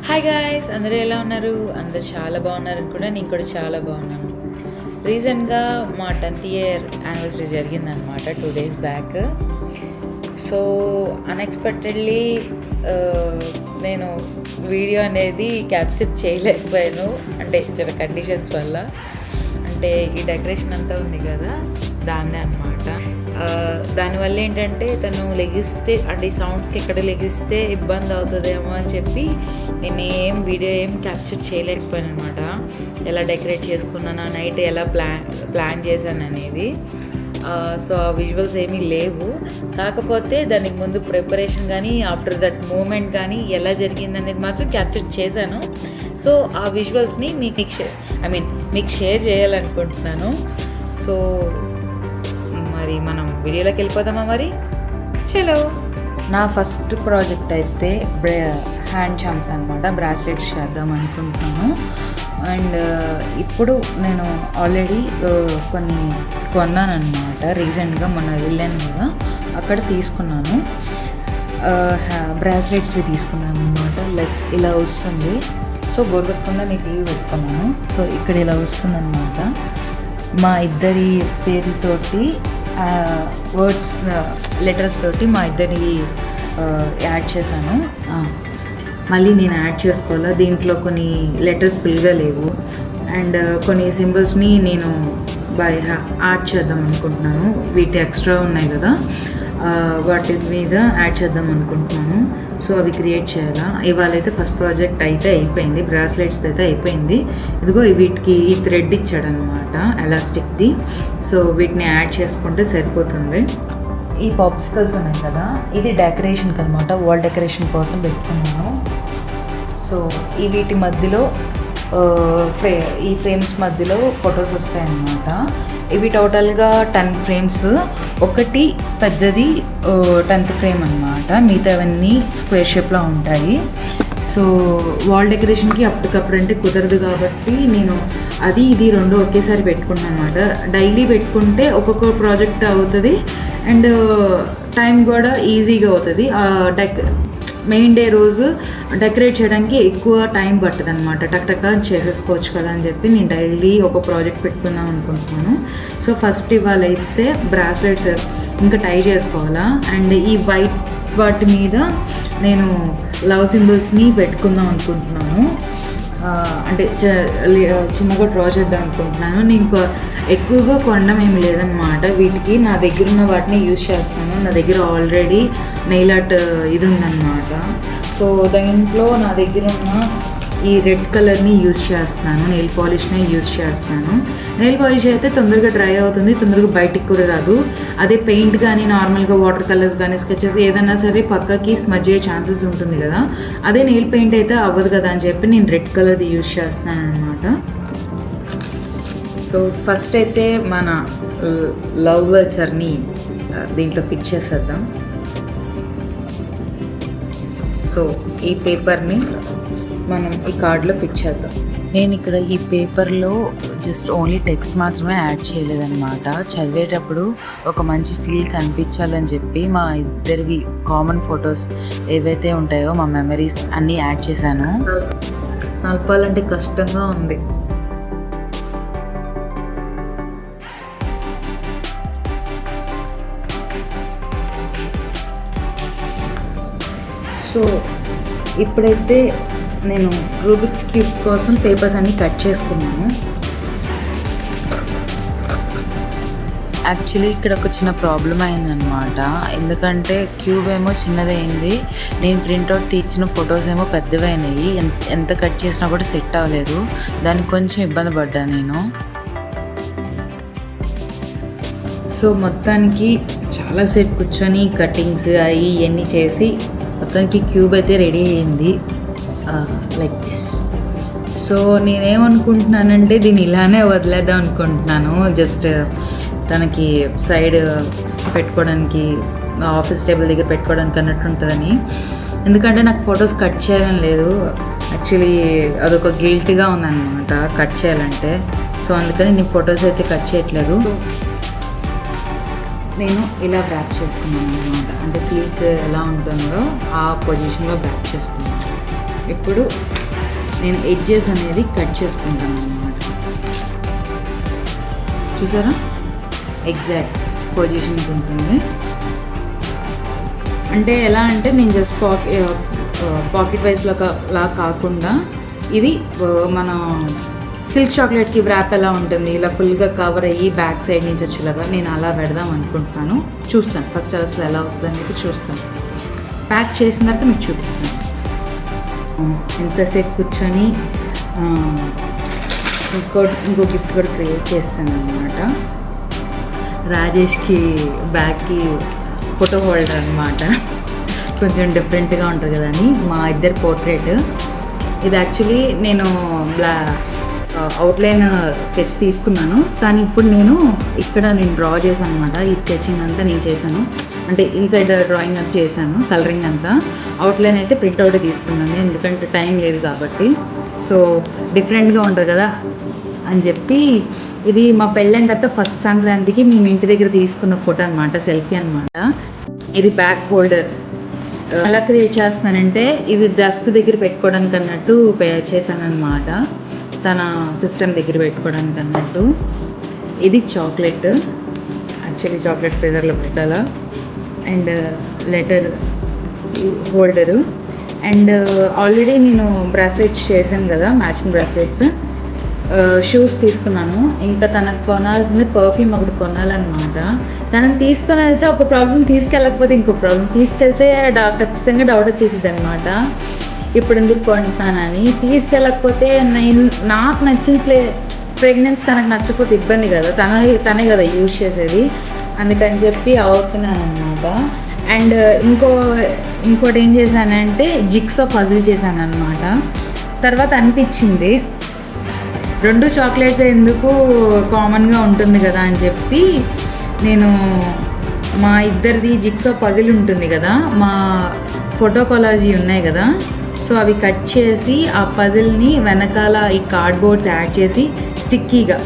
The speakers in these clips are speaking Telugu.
హాయ్ గాయ్స్, అందరూ ఎలా ఉన్నారు? అందరూ చాలా బాగున్నారు కూడా. నేను కూడా చాలా బాగున్నాను. రీసెంట్గా మా 10th ఇయర్ యానివర్సరీ జరిగిందనమాట 2 days బ్యాక్. సో అన్ఎక్స్పెక్టెడ్లీ నేను వీడియో అనేది క్యాప్చర్ చేయలేకపోయాను. అంటే చిన్న కండిషన్స్ వల్ల. అంటే ఈ డెకరేషన్ అంతా ఉంది కదా, దాన్నే అనమాట. దానివల్ల ఏంటంటే తను లెగిస్తే అంటే ఈ సౌండ్స్కి ఎక్కడ లెగిస్తే ఇబ్బంది అవుతుందేమో అని చెప్పి నేను వీడియో క్యాప్చర్ చేయలేకపోయాను అనమాట. ఎలా డెకరేట్ చేసుకున్నాను, నైట్ ఎలా ప్లాన్ చేశాను అనేది. సో ఆ విజువల్స్ ఏమీ లేవు. కాకపోతే దానికి ముందు ప్రిపరేషన్ కానీ ఆఫ్టర్ దట్ మూమెంట్ కానీ ఎలా జరిగింది అనేది మాత్రం క్యాప్చర్ చేశాను. సో ఆ విజువల్స్ని మీకు షేర్ చేయాలనుకుంటున్నాను. సో మరి మనం వీడియోలోకి వెళ్ళిపోదామా? మరి చలో. నా ఫస్ట్ ప్రాజెక్ట్ అయితే హ్యాండ్ చామ్స్ అనమాట, బ్రాస్లెట్స్ చేద్దాం అనుకుంటున్నాను. అండ్ ఇప్పుడు నేను ఆల్రెడీ కొన్ని కొన్నాను అనమాట. రీసెంట్గా మొన్న వెళ్ళాను కదా, అక్కడ తీసుకున్నాను. బ్రాస్లెట్స్వి తీసుకున్నాను అనమాట. లైక్ ఇలా వస్తుంది. సో బోర్ పెట్టుకుండా నేను టీవీ పెట్టుకున్నాను. సో ఇక్కడ ఇలా వస్తుంది అనమాట. మా ఇద్దరి పేర్లతోటి వర్డ్స్ లెటర్స్ తోటి మా ఇద్దరి యాడ్ చేశాను. మళ్ళీ నేను యాడ్ చేసుకోవాలా, దీంట్లో కొన్ని లెటర్స్ ఫుల్గా లేవు. అండ్ కొన్ని సింబల్స్ని నేను యాడ్ చేద్దాం అనుకుంటున్నాను. వీటి ఎక్స్ట్రా ఉన్నాయి కదా, వాటి మీద యాడ్ చేద్దాం అనుకుంటున్నాను. సో అవి క్రియేట్ చేయాలా. ఇవాళ అయితే ఫస్ట్ ప్రాజెక్ట్ అయితే అయిపోయింది, బ్రాస్లెట్స్ అయితే అయిపోయింది. ఇదిగో వీటికి ఈ థ్రెడ్ ఇచ్చాడనమాట, ఎలాస్టిక్ది. సో వీటిని యాడ్ చేసుకుంటే సరిపోతుంది. ఈ పాప్సికల్స్ ఉన్నాయి కదా, ఇది డెకరేషన్కి అనమాట, వాల్ డెకరేషన్ కోసం పెట్టుకున్నాను. సో ఈ వీటి మధ్యలో ఈ ఫ్రేమ్స్ మధ్యలో ఫొటోస్ వస్తాయన్నమాట. ఇవి టోటల్గా 10 ఫ్రేమ్స్. ఒకటి పెద్దది 10th ఫ్రేమ్ అనమాట, మిగతావన్నీ స్క్వేర్ షేప్లో ఉంటాయి. సో వాల్ డెకరేషన్కి అప్పటికప్పుడు అంటే కుదరదు కాబట్టి నేను అది ఇది రెండు ఒకేసారి పెట్టుకున్నాను అనమాట. డైలీ పెట్టుకుంటే ఒక్కొక్క ప్రాజెక్ట్ అవుతుంది అండ్ టైం కూడా ఈజీగా అవుతుంది. మెయిన్ డే రోజు డెకరేట్ చేయడానికి ఎక్కువ టైం పట్టదు అనమాట, టక్ చేసేసుకోవచ్చు కదా అని చెప్పి నేను డైలీ ఒక ప్రాజెక్ట్ పెట్టుకుందాం అనుకుంటున్నాను. సో ఫస్ట్ ఇవాళ అయితే బ్రాస్లెట్స్ ఇంకా టై చేసుకోవాలా. అండ్ ఈ వైట్ వాటి మీద నేను లవ్ సింబల్స్ని పెట్టుకుందాం అనుకుంటున్నాను. అంటే చిన్నగా డ్రా చేద్దాం అనుకుంటున్నాను. నేను ఎక్కువగా కొనడం ఏమి లేదనమాట. వీటికి నా దగ్గర ఉన్న వాటిని యూజ్ చేస్తాను. నా దగ్గర ఆల్రెడీ నెయిల్ ఆర్ట్ ఇది ఉందన్నమాట. సో దాంట్లో నా దగ్గర ఉన్న ఈ రెడ్ కలర్ని యూజ్ చేస్తాను, నెయిల్ పాలిష్ని యూజ్ చేస్తాను. నెయిల్ పాలిష్ అయితే తొందరగా డ్రై అవుతుంది, తొందరగా బయటికి కూడా రాదు. అదే పెయింట్ కానీ నార్మల్గా వాటర్ కలర్స్ కానీ స్కెచెస్ ఏదైనా సరే పక్కకి స్మజ్ అయ్యే ఛాన్సెస్ ఉంటుంది కదా, అదే నెయిల్ పెయింట్ అయితే అవ్వదు కదా అని చెప్పి నేను రెడ్ కలర్ది యూజ్ చేస్తాను అనమాట. సో ఫస్ట్ అయితే మన లవ్ లెటర్ని దీంట్లో ఫిట్ చేసేద్దాం. సో ఈ పేపర్ని మనం ఈ కార్డ్లో ఫిట్ చేద్దాం. నేను ఇక్కడ ఈ పేపర్లో జస్ట్ ఓన్లీ టెక్స్ట్ మాత్రమే యాడ్ చేయలేదన్నమాట. చదివేటప్పుడు ఒక మంచి ఫీల్ కనిపించాలని చెప్పి మా ఇద్దరివి కామన్ ఫొటోస్ ఏవైతే ఉంటాయో మా మెమరీస్ అన్నీ యాడ్ చేశాను. నలపాలంటే కష్టంగా ఉంది. సో ఇప్పుడైతే నేను రూబిక్స్ క్యూబ్ కోసం పేపర్స్ అన్నీ కట్ చేసుకున్నాను. యాక్చువల్లీ ఇక్కడ ఒక చిన్న ప్రాబ్లం అయిందనమాట. ఎందుకంటే క్యూబ్ ఏమో చిన్నదైంది, నేను ప్రింట్అవుట్ తీర్చిన ఫొటోస్ ఏమో పెద్దవైనాయి. ఎంత కట్ చేసినా కూడా సెట్ అవ్వలేదు. దానికి కొంచెం ఇబ్బంది పడ్డాను నేను. సో మొత్తానికి చాలాసేపు కూర్చొని కటింగ్స్ అవి ఇవన్నీ చేసి మొత్తానికి క్యూబ్ అయితే రెడీ అయ్యింది, లైక్ దిస్. సో నేనేమనుకుంటున్నానంటే దీన్ని ఇలానే వదిలేద్దాం అనుకుంటున్నాను. జస్ట్ తనకి సైడ్ పెట్టుకోవడానికి, ఆఫీస్ టేబుల్ దగ్గర పెట్టుకోవడానికి అన్నట్టు ఉంటుందని. ఎందుకంటే నాకు ఫొటోస్ కట్ చేయాలని లేదు. యాక్చువల్లీ అదొక గిల్ట్గా ఉందన్నమాట కట్ చేయాలంటే. సో అందుకని నేను ఫొటోస్ అయితే కట్ చేయట్లేదు. నేను ఇలా బ్యాక్ చేసుకున్నాను అనమాట. అంటే సిల్క్ ఎలా ఉంటుందో ఆ పొజిషన్లో బ్యాక్ చేసుకున్నాను. ఇప్పుడు నేను ఎడ్జెస్ అనేది కట్ చేసుకుంటాను అన్నమాట. చూసారా, ఎగ్జాక్ట్ పొజిషన్కి ఉంటుంది. అంటే ఎలా అంటే నేను జస్ట్ పాకెట్ వైజ్లో లా కాకుండా ఇది మన సిల్క్ చాక్లెట్కి వ్రాప్ ఎలా ఉంటుంది, ఇలా ఫుల్గా కవర్ అయ్యి బ్యాక్ సైడ్ నుంచి వచ్చేలాగా నేను అలా పెడదాం అనుకుంటున్నాను. చూస్తాను ఫస్ట్ అసలు ఎలా వస్తుందని చెప్పి చూస్తాను. ప్యాక్ చేసిన తర్వాత మీకు చూపిస్తాను. ఎంతసేపు కూర్చొని ఇంకో గిఫ్ట్ కూడా క్రియేట్ చేస్తాను అన్నమాట. రాజేష్కి బ్యాగ్కి ఫోటో హోల్డర్ అనమాట. కొంచెం డిఫరెంట్గా ఉంటుంది కదా అని మా ఇద్దరు పోర్ట్రేట్. ఇది యాక్చువల్లీ నేను అవుట్లైన్ స్కెచ్ తీసుకున్నాను, కానీ ఇప్పుడు నేను డ్రా చేశాను అనమాట. ఈ స్కెచింగ్ అంతా నేను చేశాను, అంటే ఇన్సైడ్ డ్రాయింగ్ అంతా చేశాను, కలరింగ్ అంతా. అవుట్లైన్ అయితే ప్రింట్అవుట్ తీసుకున్నాను ఎందుకంటే టైం లేదు కాబట్టి. సో డిఫరెంట్గా ఉంటుంది కదా అని చెప్పి, ఇది మా పెళ్ళైన తర్వాత ఫస్ట్ సంక్రాంతికి మేము ఇంటి దగ్గర తీసుకున్న ఫోటో అనమాట, సెల్ఫీ అనమాట. ఇది బ్యాక్ హోల్డర్ ఎలా క్రియేట్ చేస్తున్నానంటే, ఇది డెస్క్ దగ్గర పెట్టుకోవడానికి అన్నట్టు చేశాను అనమాట, తన సిస్టమ్ దగ్గర పెట్టుకోవడానికి అన్నట్టు. ఇది చాక్లెట్, యాక్చువల్లీ చాక్లెట్ ఫ్రీజర్లో పెట్టాలా. And letter holder. And already నేను బ్రాస్లెట్స్ చేశాను కదా, మ్యాచింగ్ బ్రాస్లెట్స్. షూస్ తీసుకున్నాను. ఇంకా తనకు కొనాల్సింది పర్ఫ్యూమ్ ఒకటి కొనాలన్నమాట. తనని తీసుకొని వెళ్తే ఒక ప్రాబ్లం, తీసుకెళ్ళకపోతే ఇంకో ప్రాబ్లం. తీసుకెళ్తే ఖచ్చితంగా డౌట్ వచ్చేసింది అనమాట, ఇప్పుడు ఎందుకు కొంటానని. తీసుకెళ్ళకపోతే నాకు నచ్చిన ఫ్రేగ్రెన్స్ తనకు నచ్చకపోతే ఇబ్బంది కదా, తనే కదా యూజ్ చేసేది, అందుకని చెప్పి అవుతున్నాను అనమాట. అండ్ ఇంకోటి ఏం చేశానంటే జిగ్స్ ఆఫ్ పజిల్ చేశాను అనమాట. తర్వాత అనిపించింది 2 చాక్లెట్స్ ఎందుకు, కామన్గా ఉంటుంది కదా అని చెప్పి నేను మా ఇద్దరిది జిగ్స్ ఆఫ్ పజిల్ ఉంటుంది కదా, మా ఫోటో కొలాజీ ఉన్నాయి కదా, సో అవి కట్ చేసి ఆ పజిల్ని వెనకాల ఈ కార్డ్బోర్డ్స్ యాడ్ చేసి స్టిక్కీగా,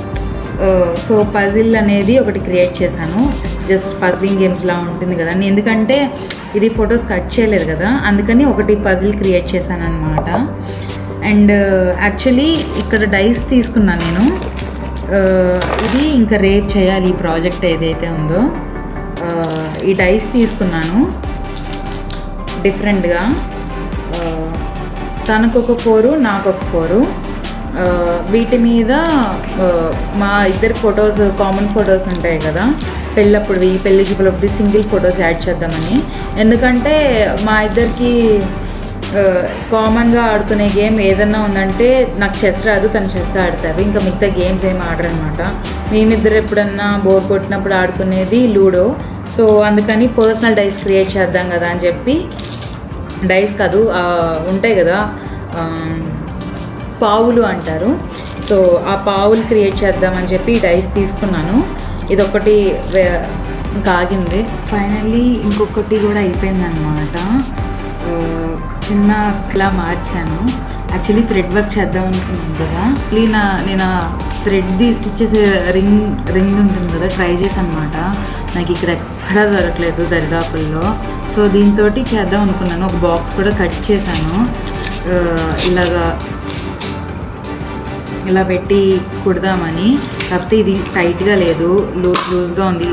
సో పజిల్ అనేది ఒకటి క్రియేట్ చేశాను. జస్ట్ పజిలింగ్ గేమ్స్లా ఉంటుంది కదా, ఎందుకంటే ఇది ఫొటోస్ కట్ చేయలేదు కదా, అందుకని ఒకటి పజిల్ క్రియేట్ చేశాను అనమాట. అండ్ యాక్చువల్లీ ఇక్కడ డైస్ తీసుకున్నాను నేను. ఇది ఇంకా రేపు చేయాలి ఈ ప్రాజెక్ట్ ఏదైతే ఉందో. ఈ డైస్ తీసుకున్నాను డిఫరెంట్గా, తనకు ఒక 4, నాకు ఒక 4. వీటి మీద మా ఇద్దరు ఫొటోస్, కామన్ ఫొటోస్ ఉంటాయి కదా, పెళ్ళప్పుడు పెళ్లి చూపులప్పుడు సింగిల్ ఫొటోస్ యాడ్ చేద్దామని. ఎందుకంటే మా ఇద్దరికి కామన్గా ఆడుకునే గేమ్ ఏదన్నా ఉందంటే, నాకు చెస్ రాదు, తను చెస్ ఆడతారు, ఇంకా మిగతా గేమ్స్ ఏమి ఆడరు అనమాట. మేమిద్దరు ఎప్పుడన్నా బోర్ కొట్టినప్పుడు ఆడుకునేది లూడో. సో అందుకని పర్సనల్ డైస్ క్రియేట్ చేద్దాం కదా అని చెప్పి, డైస్ కాదు ఉంటాయి కదా పావులు అంటారు, సో ఆ పావులు క్రియేట్ చేద్దామని చెప్పి డైస్ తీసుకున్నాను. ఇదొకటి ఇంకా ఆగింది. ఫైనల్లీ ఇంకొకటి కూడా అయిపోయిందనమాట. చిన్న ఇలా మార్చాను. యాక్చువల్లీ థ్రెడ్ వర్క్ చేద్దాం అనుకుంటున్నాను కదా, నేను థ్రెడ్ది స్టిచ్ చేసే రింగ్ ఉంటుంది కదా, ట్రై చేశాను అనమాట. నాకు ఇక్కడ ఎక్కడా దొరకలేదు దరిదాపుల్లో. సో దీంతో చేద్దాం అనుకున్నాను. ఒక బాక్స్ కూడా కట్ చేశాను, ఇలా పెట్టి కుడదామని. కాకపోతే ఇది టైట్గా లేదు, లూజ్గా ఉంది,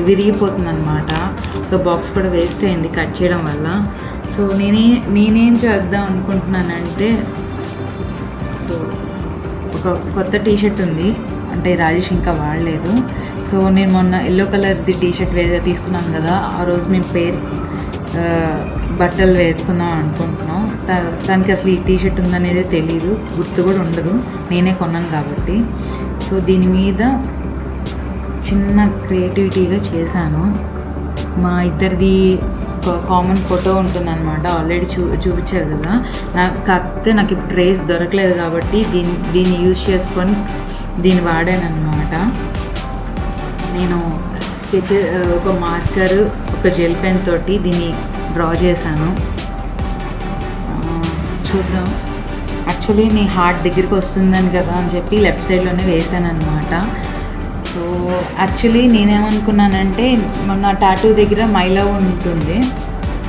విరిగిపోతుంది అనమాట. సో బాక్స్ కూడా వేస్ట్ అయింది కట్ చేయడం వల్ల. సో నేనేం చేద్దాం అనుకుంటున్నానంటే, సో ఒక కొత్త టీషర్ట్ ఉంది, అంటే రాజేష్ ఇంకా వాడలేదు. సో నేను మొన్న ఎల్లో కలర్ది టీషర్ట్ తీసుకున్నాను కదా, ఆ రోజు మేము బట్టలు వేసుకుందాం అనుకుంటున్నాం. దానికి అసలు ఈ టీషర్ట్ ఉందనేది తెలీదు, గుర్తు కూడా ఉండదు, నేనే కొన్నాను కాబట్టి. సో దీని మీద చిన్న క్రియేటివిటీగా చేశాను. మా ఇద్దరిది కామన్ ఫోటో ఉంటుందన్నమాట, ఆల్రెడీ చూపించారు కదా. కాకపోతే నాకు ఇప్పుడు ట్రేస్ దొరకలేదు కాబట్టి దీన్ని యూజ్ చేసుకొని దీన్ని వాడాను అనమాట. నేను స్కెచ్, ఒక మార్కర్, ఒక జెల్ పెన్ తోటి దీన్ని డ్రా చేశాను. చూద్దాం. యాక్చువల్లీ నీ హార్ట్ దగ్గరికి వస్తుందని కదా అని చెప్పి లెఫ్ట్ సైడ్లోనే వేసాను అనమాట. సో యాక్చువల్లీ నేనేమనుకున్నానంటే, మొన్న టాటూ దగ్గర మై లవ్ ఉంటుంది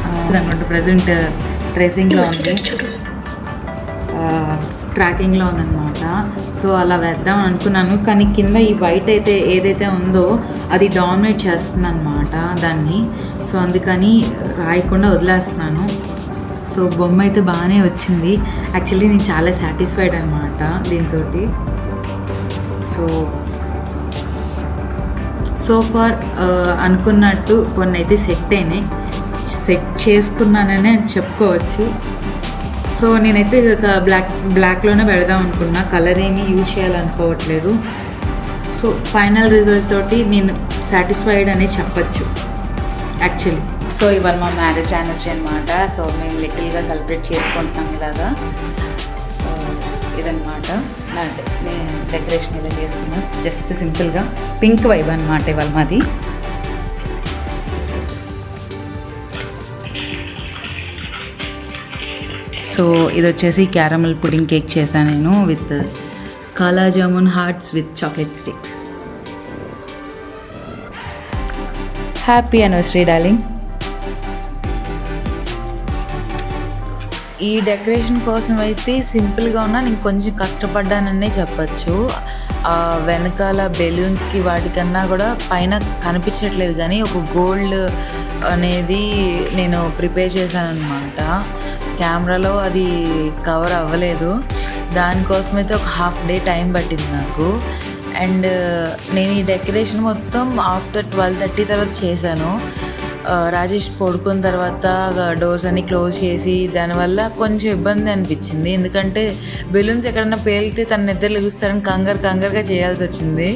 అనుకుంటే, ప్రజెంట్ ట్రేసింగ్లో ఉంది. ట్రాకింగ్లో ఉందన్నమాట. సో అలా వేద్దాం అనుకున్నాను, కానీ కింద ఈ వైట్ అయితే ఏదైతే ఉందో అది డామినేట్ చేస్తుంది అనమాట దాన్ని. సో అందుకని రాయకుండా వదిలేస్తున్నాను. సో బొమ్మ అయితే బాగానే వచ్చింది. యాక్చువల్లీ నేను చాలా సాటిస్ఫైడ్ అనమాట దీంతో. సో ఫార్ అనుకున్నట్టు కొన్ని అయితే సెట్ చేసుకున్నాననే చెప్పుకోవచ్చు. సో నేనైతే బ్లాక్లోనే పెడదాం అనుకున్నా, కలర్ ఏమీ యూజ్ చేయాలనుకోవట్లేదు. సో ఫైనల్ రిజల్ట్ తోటి నేను సాటిస్ఫైడ్ అని చెప్పచ్చు యాక్చువల్లీ. సో ఇవాళ మా మ్యారేజ్ యానివర్సరీ అనమాట. సో మేము లిటిల్గా సెలబ్రేట్ చేసుకుంటున్నాం ఇలాగా. ఇదనమాట నేను డెకరేషన్ ఇలా చేసుకున్నాను, జస్ట్ సింపుల్గా పింక్ వైబ్ అనమాట ఇవాళ మాది. సో ఇది వచ్చేసి క్యారమల్ పుడింగ్ కేక్ చేశాను నేను విత్ కాలా jamun hearts with chocolate sticks. Happy anniversary darling. ఈ డెకరేషన్ కోసం అయితే సింపుల్గా ఉన్నా నేను కొంచెం కష్టపడ్డాననే చెప్పచ్చు. వెనకాల బెలూన్స్కి వాటికన్నా కూడా పైన కనిపించట్లేదు, కానీ ఒక గోల్డ్ అనేది నేను ప్రిపేర్ చేశాను అనమాట. కెమెరాలో అది కవర్ అవ్వలేదు, దానికోసమైతే ఒక హాఫ్ డే టైం పట్టింది నాకు. అండ్ నేను ఈ డెకరేషన్ మొత్తం ఆఫ్టర్ 12:30 తర్వాత చేశాను. రాజేష్ పడుకున్న తర్వాత డోర్స్ అన్నీ క్లోజ్ చేసి, దానివల్ల కొంచెం ఇబ్బంది అనిపించింది. ఎందుకంటే బెలూన్స్ ఎక్కడన్నా పేలితే తన నిద్ర లెగుస్తారని కంగారుగా చేయాల్సి వచ్చింది.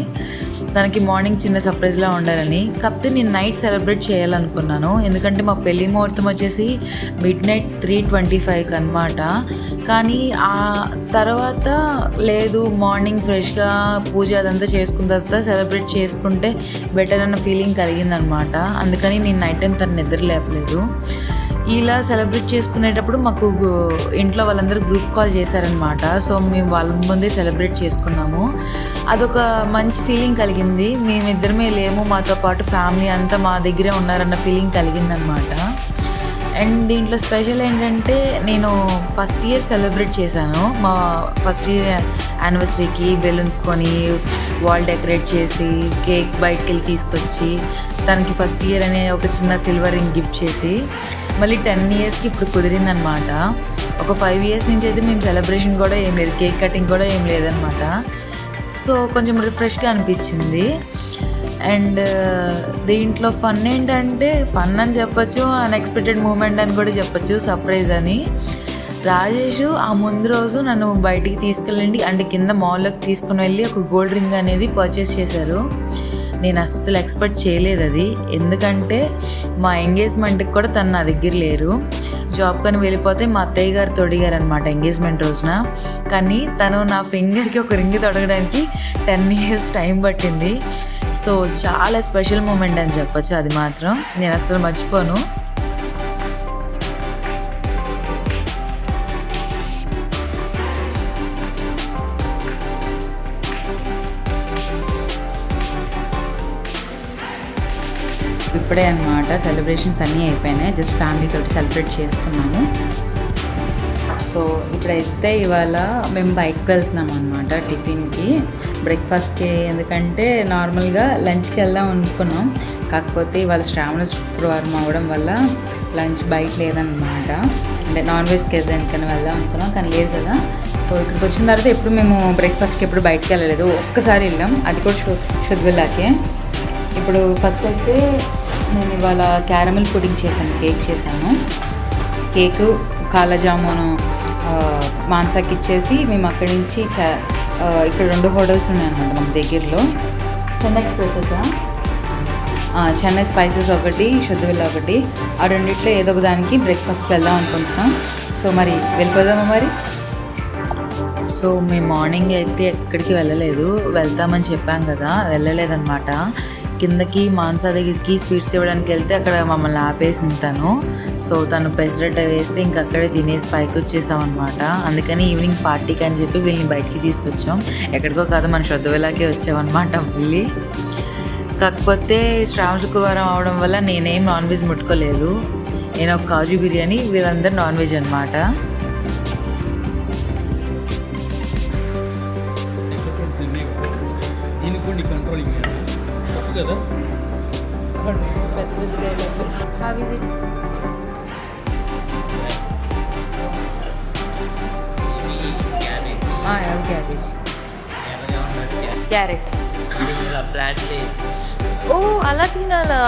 తనకి మార్నింగ్ చిన్న సర్ప్రైజ్లా ఉండాలని. కాకపోతే నేను నైట్ సెలబ్రేట్ చేయాలనుకున్నాను, ఎందుకంటే మా పెళ్లి ముహూర్తం వచ్చేసి midnight 3:25 అనమాట. కానీ ఆ తర్వాత లేదు, మార్నింగ్ ఫ్రెష్గా పూజ అదంతా చేసుకున్న తర్వాత సెలబ్రేట్ చేసుకుంటే బెటర్ అన్న ఫీలింగ్ కలిగిందనమాట. అందుకని నేను నైట్ టైం తను నిద్ర లేపలేదు. ఇలా సెలబ్రేట్ చేసుకునేటప్పుడు మాకు ఇంట్లో వాళ్ళందరూ గ్రూప్ కాల్ చేశారనమాట. సో మేము వాళ్ళ ముందే సెలబ్రేట్ చేసుకున్నాము. అదొక మంచి ఫీలింగ్ కలిగింది. మేమిద్దరమే లేము, మాతో పాటు ఫ్యామిలీ అంతా మా దగ్గరే ఉన్నారన్న ఫీలింగ్ కలిగిందనమాట. అండ్ దీంట్లో స్పెషల్ ఏంటంటే, నేను ఫస్ట్ ఇయర్ సెలబ్రేట్ చేశాను. మా ఫస్ట్ ఇయర్ యానివర్సరీకి బెలూన్స్ కొని వాల్ డెకరేట్ చేసి కేక్ బయటికి వెళ్ళి తీసుకొచ్చి తనకి ఫస్ట్ ఇయర్ అనే ఒక చిన్న సిల్వర్ రింగ్ గిఫ్ట్ చేసి మళ్ళీ 10 ఇయర్స్కి ఇప్పుడు కుదిరిందనమాట. ఒక 5 ఇయర్స్ నుంచి అయితే మేము సెలబ్రేషన్ కూడా ఏం లేదు, కేక్ కటింగ్ కూడా ఏం లేదనమాట. సో కొంచెం రిఫ్రెష్గా అనిపించింది. అండ్ దీంట్లో ఫన్ ఏంటంటే, ఫన్ అని చెప్పచ్చు, అన్ఎక్స్పెక్టెడ్ మూమెంట్ అని కూడా చెప్పచ్చు, సర్ప్రైజ్ అని. రాజేష్ ఆ ముందు రోజు నన్ను బయటికి తీసుకెళ్ళండి అంటే కింద మాల్లోకి తీసుకుని వెళ్ళి ఒక గోల్డ్ రింగ్ అనేది పర్చేస్ చేశారు. నేను అస్సలు ఎక్స్పెక్ట్ చేయలేదు అది, ఎందుకంటే మా ఎంగేజ్మెంట్కి కూడా తను నా దగ్గర లేరు. జాబ్ కానీ వెళ్ళిపోతే మా అత్తయ్య గారు తొడిగారు అనమాట ఎంగేజ్మెంట్ రోజున. కానీ తను నా ఫింగర్కి ఒక రింగ్ తొడగడానికి 10 ఇయర్స్ టైం పట్టింది. సో చాలా స్పెషల్ మూమెంట్ అని చెప్పచ్చు, అది మాత్రం నేను అస్సలు మర్చిపోను. ఇప్పుడే అనమాట సెలబ్రేషన్స్ అన్నీ అయిపోయినాయి, జస్ట్ ఫ్యామిలీ తోటి సెలబ్రేట్ చేసుకున్నాము. సో ఇప్పుడైతే ఇవాళ మేము బైక్కి వెళ్తున్నాం అనమాట టిఫిన్కి, బ్రేక్ఫాస్ట్కి. ఎందుకంటే నార్మల్గా లంచ్కి వెళ్దాం అనుకున్నాం, కాకపోతే ఇవాళ శ్రావణ శుక్రవారం అవ్వడం వల్ల లంచ్ బయట లేదన్నమాట. అంటే నాన్ వెజ్కి ఏదైనా వెళ్దాం అనుకున్నాం, కానీ లేదు కదా. సో ఇక్కడికి వచ్చిన తర్వాత ఎప్పుడు మేము బ్రేక్ఫాస్ట్కి ఎప్పుడు బయటకు వెళ్ళలేదు, ఒక్కసారి వెళ్ళాం, అది కూడా శుద్ధిల్లాకే. ఇప్పుడు ఫస్ట్ అయితే నేను ఇవాళ క్యారమెల్ పుడింగ్ చేశాను, కేక్ చేశాను. కేకు కాలా జామును మాన్సాకి ఇచ్చేసి మేము అక్కడి నుంచి ఇక్కడ 2 హోటల్స్ ఉన్నాయన్నమాట మన దగ్గరలో. చెన్నై ఎక్స్ప్రెసెసా, చెన్నై స్పైసెస్ ఒకటి, శుద్ధివిల్ల ఒకటి. ఆ రెండిట్లో ఏదో ఒక దానికి బ్రేక్ఫాస్ట్కి వెళ్దాం అనుకుంటున్నాం. సో మరి వెళ్ళిపోదామా మరి. సో మేము మార్నింగ్ అయితే ఎక్కడికి వెళ్ళలేదు, వెళ్తామని చెప్పాం కదా, వెళ్ళలేదన్నమాట. కిందకి మాన్సా దగ్గరికి స్వీట్స్ ఇవ్వడానికి వెళ్తే అక్కడ మమ్మల్ని ఆపేసింది తను. సో తను పెసరట్ట వేస్తే ఇంక అక్కడే తినేసి పైకి వచ్చేసాం అనమాట. అందుకని ఈవినింగ్ పార్టీకి అని చెప్పి వీళ్ళని బయటికి తీసుకొచ్చాం. ఎక్కడికో కాదు, మన శుద్ధవిలాకే వచ్చామన్నమాట మళ్ళీ. కాకపోతే శ్రావణ శుక్రవారం అవడం వల్ల నేనేం నాన్ వెజ్ ముట్టుకోలేదు. నేను ఒక కాజు బిర్యానీ, వీళ్ళందరూ నాన్ వెజ్ అనమాట. కంట్రోలింగ్ తప్పు కదా. How is it? I have cabbage. Carrot. Plant లేదు. ఓ అలా తినాలా?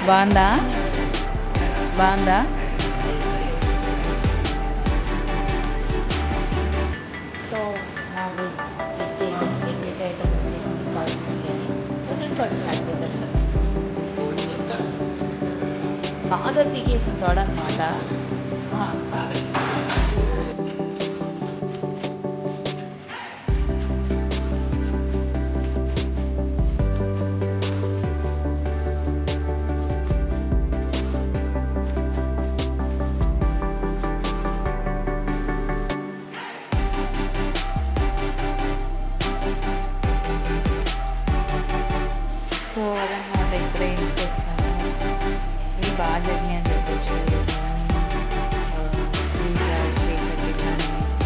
బాగుందా? బాగుందా? సో నాకు ఏదైతే ఐటమ్ వచ్చేసింది కాల్ బిర్యానీ. నేను కూడా స్టార్ట్ చేసేస్తాను. బాగా పీకేసిన తోడ అనమాట. సో అదనమాట ఇప్పుడే ఇంటికి వచ్చాను. ఇవి బాగా జరిగినాయి అని చెప్పచ్చు.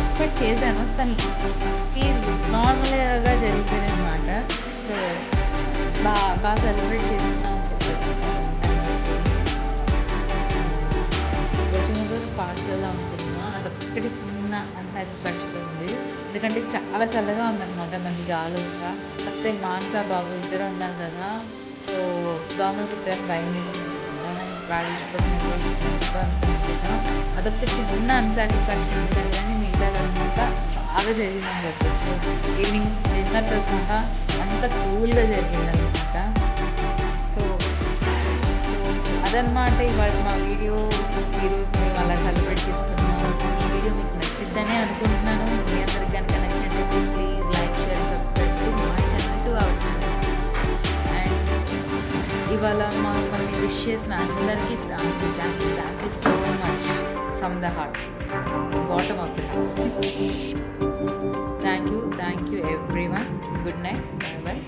ఎక్స్పెక్ట్ చేశాను కానీ నార్మల్గా జరిగిపోయింది అనమాట. సో బాగా సెలబ్రేట్ చేసుకున్నాం అని చెప్పచ్చు. రోజు పార్టీలో అనుకుంటున్నాను. నాకు ఒక్కటి చిన్న అన్సాటిస్ఫాక్షన్ ఉంది. ఎందుకంటే చాలా చల్లగా ఉందన్నమాట. మనకి గాలుగా కాకపోతే మానసా బాబు ఇద్దరు ఉన్నారు కదా. సో దోమలు కుట్టారు భయం అదొక చిన్న అన్సాటిస్ఫాక్షన్ ఉంది కానీ మిగతాదంతా బాగా జరిగిందని చెప్పచ్చు. ఈవినింగ్ డిన్నర్తో సహా అంత కూల్గా జరిగిందనమాట. సో అదనమాట ఇవాళ మా వీడియో. ఈరోజు మేము అలా సెలబ్రేట్ చేసుకున్నాం. ఈ వీడియో మీకు నచ్చిద్దని అనుకుంటున్నాను. మీ అందరికి కనుక నచ్చినట్లయితే please like share subscribe to my channel to our channel. And ఇవాళ మమ్మల్ని విష్ చేసిన అందరికీ thank you so much from the heart, bottom of it. Thank you everyone. Good night, bye bye.